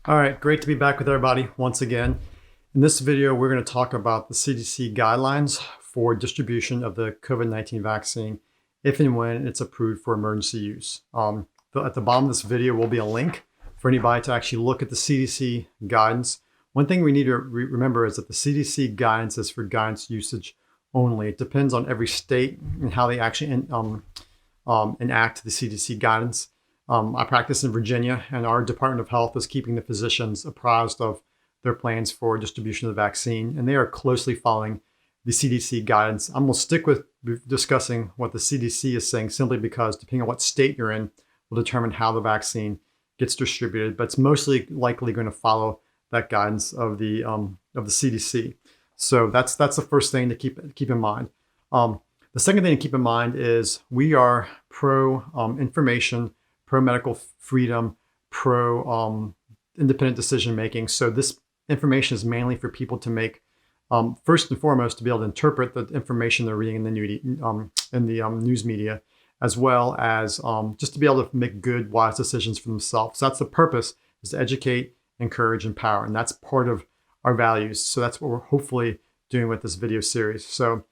All right, great to be back with everybody once again. In this video, we're going to talk about the CDC guidelines for distribution of the COVID-19 vaccine if and when it's approved for emergency use. At the bottom of this video will be a link for anybody to actually look at the CDC guidance. One thing we need to remember is that the CDC guidance is for guidance usage only. It depends on every state and how they actually enact the CDC guidance. I practice in Virginia, and our Department of Health is keeping the physicians apprised of their plans for distribution of the vaccine, and they are closely following the CDC guidance. I'm going to stick with discussing what the CDC is saying simply because depending on what state you're in will determine how the vaccine gets distributed, but it's mostly likely going to follow that guidance of the CDC. So that's the first thing to keep in mind. The second thing to keep in mind is we are pro information, pro medical freedom, pro independent decision making. So this information is mainly for people to make, first and foremost, to be able to interpret the information they're reading in the news media, as well as just to be able to make good, wise decisions for themselves. So that's the purpose, is to educate, encourage, empower, and that's part of our values. So that's what we're hopefully doing with this video series. So,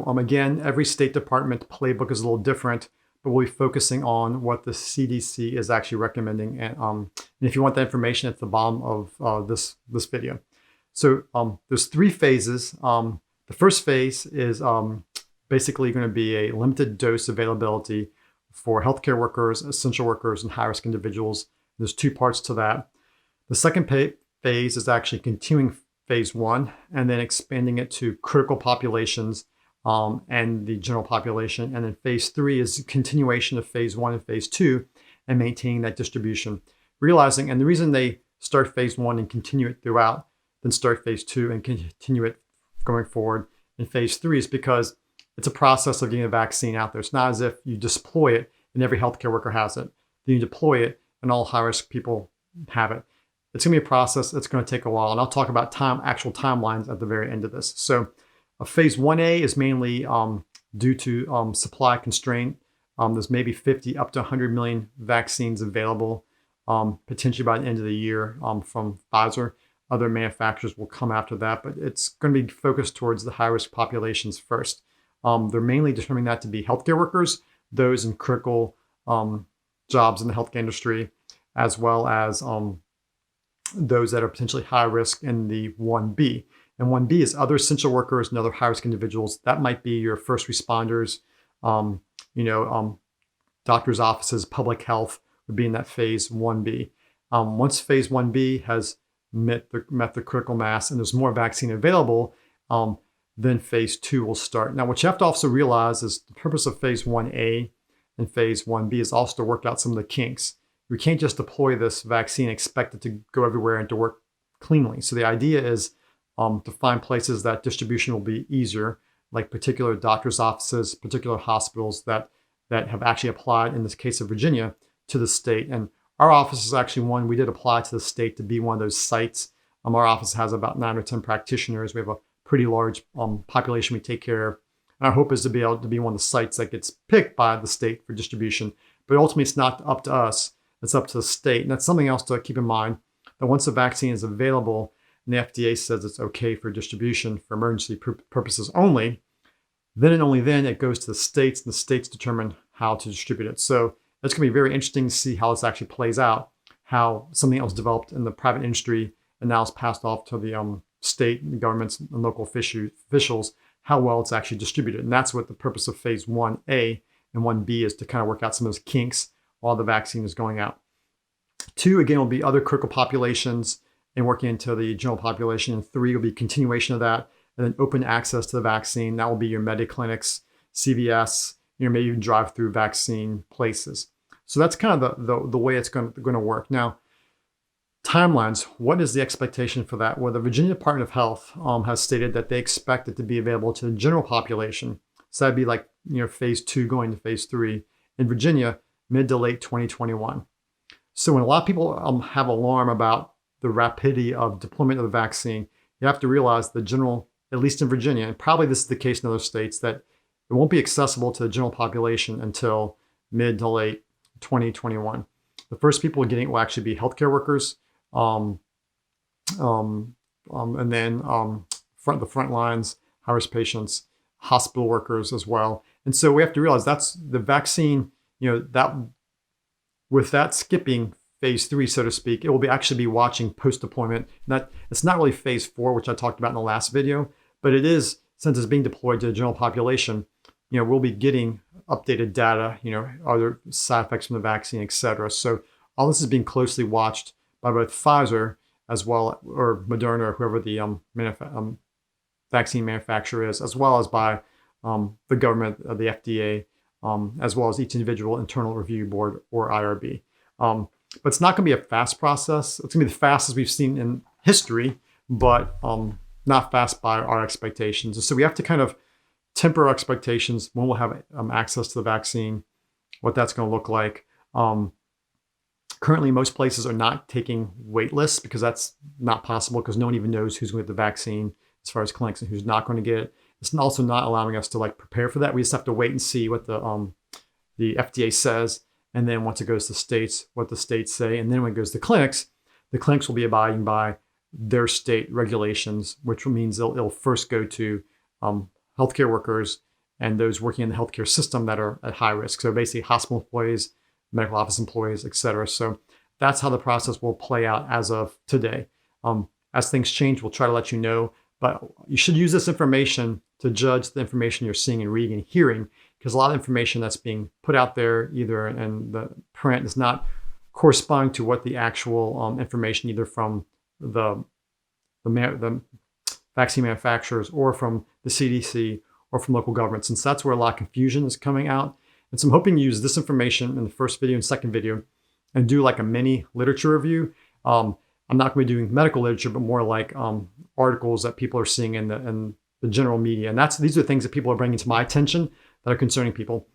again, every state department playbook is a little different, but we'll be focusing on what the CDC is actually recommending. And if you want that information, at the bottom of this video. So there's three phases. The first phase is basically going to be a limited dose availability for healthcare workers, essential workers, and high-risk individuals. There's two parts to that. The second phase is actually continuing phase one and then expanding it to critical populations and the general population. And then phase three is continuation of phase one and phase two and maintaining that distribution. Realizing, and the reason they start phase one and continue it throughout, then start phase two and continue it going forward in phase three, is because it's a process of getting a vaccine out there. It's not as if you deploy it and every healthcare worker has it. Then you deploy it and all high-risk people have it. It's going to be a process. It's going to take a while. And I'll talk about actual timelines at the very end of this. So phase 1A is mainly due to supply constraint. There's maybe 50 up to 100 million vaccines available potentially by the end of the year from Pfizer. Other manufacturers will come after that, but it's going to be focused towards the high-risk populations first. They're mainly determining that to be healthcare workers, those in critical jobs in the healthcare industry, as well as those that are potentially high risk in the 1B. And 1B is other essential workers and other high-risk individuals. That might be your first responders, doctors' offices, public health would be in that phase 1B. Once phase 1B has met the critical mass and there's more vaccine available, then phase 2 will start. Now, what you have to also realize is the purpose of phase 1A and phase 1B is also to work out some of the kinks. We can't just deploy this vaccine, expect it to go everywhere and to work cleanly. So the idea is to find places that distribution will be easier, like particular doctors' offices, particular hospitals that have actually applied, in this case of Virginia, to the state. And our office is actually one we did apply to the state to be one of those sites. Our office has about 9 or 10 practitioners. We have a pretty large population we take care of. And our hope is to be able to be one of the sites that gets picked by the state for distribution. But ultimately, it's not up to us. It's up to the state. And that's something else to keep in mind, that once a vaccine is available and the FDA says it's okay for distribution for emergency purposes only, then and only then it goes to the states, and the states determine how to distribute it. So it's going to be very interesting to see how this actually plays out, how something else developed in the private industry and now is passed off to the state governments and local officials, how well it's actually distributed. And that's what the purpose of phase 1A and 1B is, to kind of work out some of those kinks while the vaccine is going out. 2, again, will be other critical populations and working into the general population. And 3 will be continuation of that, and then open access to the vaccine. That will be your Mediclinics, CVS, maybe even drive-through vaccine places. So that's kind of the way it's going to work. Now, timelines, what is the expectation for that? Well, the Virginia Department of Health has stated that they expect it to be available to the general population. So that'd be like phase 2 going to phase 3 in Virginia, mid to late 2021. So when a lot of people have alarm about the rapidity of deployment of the vaccine, you have to realize the general, at least in Virginia, and probably this is the case in other states, that it won't be accessible to the general population until mid to late 2021. The first people getting it will actually be healthcare workers, and then the front lines, high-risk patients, hospital workers as well. And so we have to realize that's the vaccine, that with that skipping phase 3, so to speak, it will actually be watching post-deployment. It's not really phase 4, which I talked about in the last video, but it is, since it's being deployed to the general population, we'll be getting updated data, are there side effects from the vaccine, et cetera. So all this is being closely watched by both Pfizer as well, or Moderna, or whoever the vaccine manufacturer is, as well as by the government, the FDA, as well as each individual internal review board or IRB. But it's not going to be a fast process. It's going to be the fastest we've seen in history, but not fast by our expectations. And so we have to kind of temper our expectations when we'll have access to the vaccine, what that's going to look like. Currently, most places are not taking wait lists because that's not possible, because no one even knows who's going to get the vaccine as far as clinics and who's not going to get it. It's also not allowing us to prepare for that. We just have to wait and see what the FDA says. And then once it goes to states, what the states say. And then when it goes to the clinics will be abiding by their state regulations, which means it'll first go to healthcare workers and those working in the healthcare system that are at high risk. So basically hospital employees, medical office employees, et cetera. So that's how the process will play out as of today. As things change, we'll try to let you know, but you should use this information to judge the information you're seeing and reading and hearing, because a lot of information that's being put out there, either in the print, is not corresponding to what the actual information, either from the vaccine manufacturers or from the CDC or from local governments. And so that's where a lot of confusion is coming out. And so I'm hoping you use this information in the first video and second video and do a mini literature review. I'm not going to be doing medical literature, but more like articles that people are seeing in the general media. And these are things that people are bringing to my attention that are concerning people.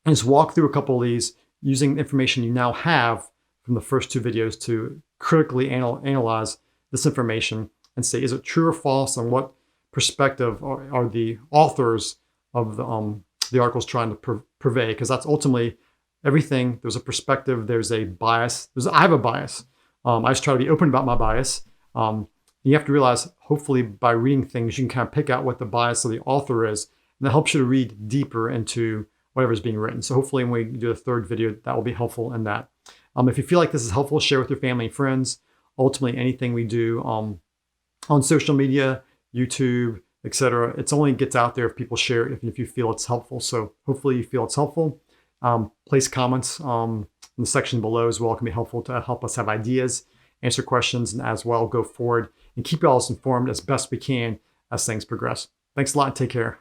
And just walk through a couple of these using information you now have from the first 2 videos to critically analyze this information and say, is it true or false? And what perspective are the authors of the articles trying to purvey? Because that's ultimately everything. There's a perspective. There's a bias. I have a bias. I just try to be open about my bias. You have to realize, hopefully, by reading things, you can kind of pick out what the bias of the author is, and that helps you to read deeper into whatever's being written. So hopefully when we do a third video, that will be helpful in that. If you feel like this is helpful, share with your family and friends. Ultimately, anything we do on social media, YouTube, etc., it only gets out there if people share it, if you feel it's helpful. So hopefully you feel it's helpful. Place comments in the section below as well. It can be helpful to help us have ideas, answer questions, and as well go forward and keep you all as informed as best we can as things progress. Thanks a lot and take care.